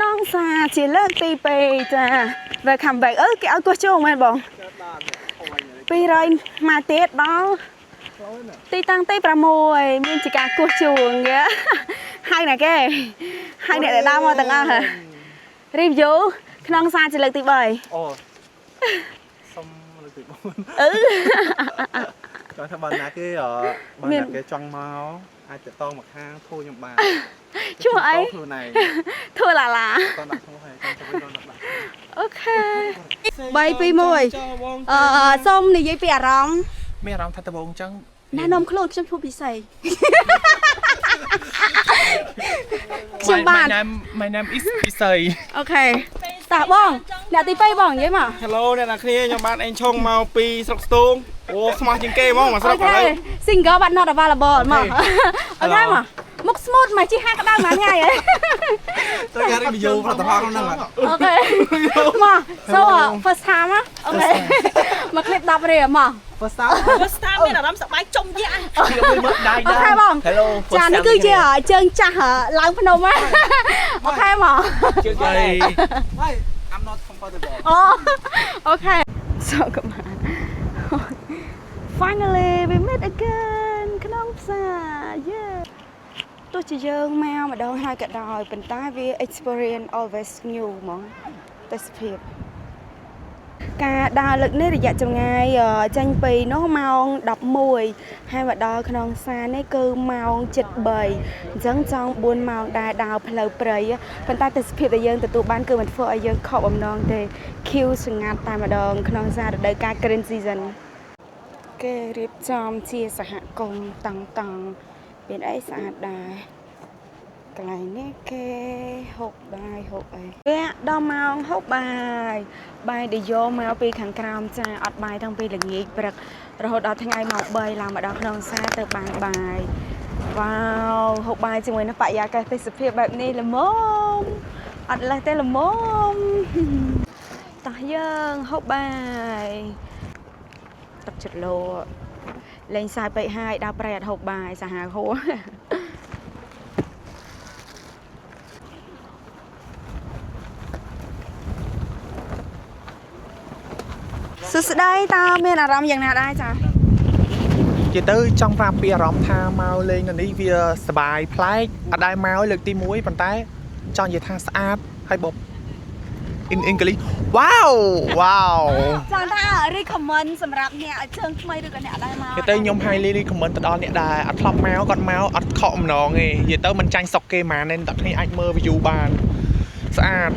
น้องซาเจเลิกตีไปจ้าไปคำแบบcái áo cô chú màyបងពីរយមកទៀតបងទីតាំងទី6មានជាការគោះជួងហើយណាគេហើយអ្នកដែលដើរមកទាំងអស់ហ៎ review ក្នុងសារជាលើកទី3អូសុំលើកទី4គាត់ថាបានណាគេចង់មកអាចទៅតមកខាងធូរខ្ញុំបានឈ្មោះអីធូរឡាឡាតដាក់ឈ្មោះហើយចាំទៅដល់ដាក់អូខេ3 2 1សូមនិយាយពីអារម្មណ៍មានអារម្មណ៍ថាដំបូងអញ្ចឹងណែនាំខ្លួនខ្ញុំឈ្មោះពិសីខ្ញុំបាន My name is ពិសីអូខេតាបងអ្នកទី2បងនិយាយមក Hello អ្នកនរគ្នាខ្ញុំបានអេងឆុងមកពីស្រុកស្ទូងអូស្មោះជាងគេហ្មងមកស្រុកឥឡូវ Single but not available មកអូខេមកមុខ smooth មកជីហាក្តៅមួយថ្ងៃហ៎ត្រូវការ review ផលិតផលក្នុងហ្នឹងអូខេមក so first time អូខេមក clip 10រៀលមក first time មានអារម្មណ៍សប្បាយចុំយ៉ាងអូខេបង Hello ចានេះគឺជាជើងចាស់ឡើងភ្នំហ៎អូខេមកជើងចាស់ហើយ I'm not comfortable អូខេ so come on finally we met again ក្នុងផ្សារ yeah ទោះជាយើងមកម្ដងហើយក៏ដោយប៉ុន្តែវា experience always new ហ្មងទេសភាពការដើរលើកនេះរយៈចម្ងាយចេញពីនោះម៉ោង11ហើយមកដល់ក្នុងផ្សារនេះគឺម៉ោង7:03អញ្ចឹងចង់4ម៉ោងដែរដើរផ្លូវព្រៃប៉ុន្តែទេសភាពដែលយើងទទួលបានគឺមិនធ្វើឲ្យយើងខកបំណងទេ queue ស្ងាត់តែម្ដងក្នុងផ្សាររដូវកាល green season គេរៀបចំជាសហគមន៍តង់មានអីស្អាតដែរកន្លែងនេះគេហូបបាយហូបអីវាដល់ម៉ោងហូបបាយដែលយកមកពីខាងក្រោមចាអត់បាយតាំងពីល្ងាចព្រឹករហូតដល់ថ្ងៃម៉ោង3ឡើងមកដល់ក្នុងផ្សារទៅបានបាយវ៉ាវហូបបាយជាមួយនឹងបរិយាកាសទេសភាពបែបនេះល្មមអត់លេះទេល្មមតោះយើងហូបបាយទឹកចិត្តលោលេងសាយពេកហើយដល់ប្រៃអត់ហូបបាយសាហាវហួរសួស្ដីតើមានអារម្មណ៍យ៉ាងណាដែរចានិយាយទៅចង់ប្រាប់ពីអារម្មណ៍ថាមកលេងនៅនេះវាសប្បាយប្លែកអត់ដែរមកលើកទី1ប៉ុន្តែចង់និយាយថាស្អាតហើយបបin English wow ចង់ថា recommend សម្រាប់អ្នកជើងថ្មីឬក៏អ្នកដែរមកទៅខ្ញុំ highly recommend ទៅដល់អ្នកដែលអត់ធ្លាប់មកគាត់មកអត់ខកអំណងទេនិយាយទៅមិនចាញ់សុកគេហ្មងnênអ្នកគ្នាអាចមើល view បានស្អាត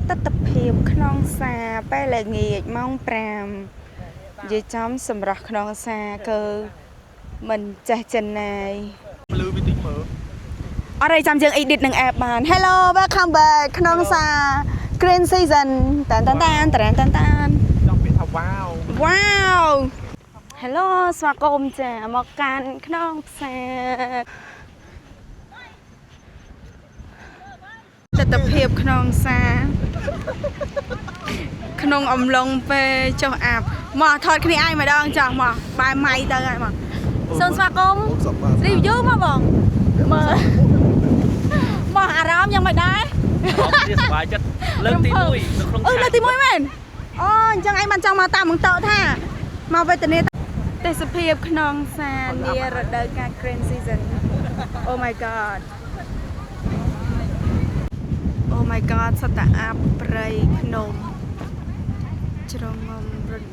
ទស្សនភាពក្នុងផ្សារពេលល្ងាចម៉ោង5និយាយចំសម្រាប់ក្នុងផ្សារគឺមិនចេះចិនណាយលឺវិទិមើលអរេចាំយើង edit នឹង app បាន Hello welcome back ក្នុងផ្សារ Green Season តានចង់ពាក្យថា wow Hello ស្វាគមន៍ចាមកកាន់ក្នុងផ្សារទស្សនភាពក្នុងផ្សារក្នុងអំឡុងពេលចុះអាប់មកថតគ្នាឯងម្ដងចោះមកបែរម៉ៃទៅហើយមកសូមស្វាគមន៍ review មកបងមើលមកអារម្មណ៍យ៉ាងម៉េចដែរវាសប្បាយចិត្តលើកទី1នៅក្នុងលើកទី1មែនអូអញ្ចឹងឯងបានចង់មកតាមបង្តក់ថាមកវេទនាទេសភាពក្នុងផ្សារនារដូវកាល green season Oh my god សត្វតាអាប់ព្រៃភ្នំជ្រងំរត់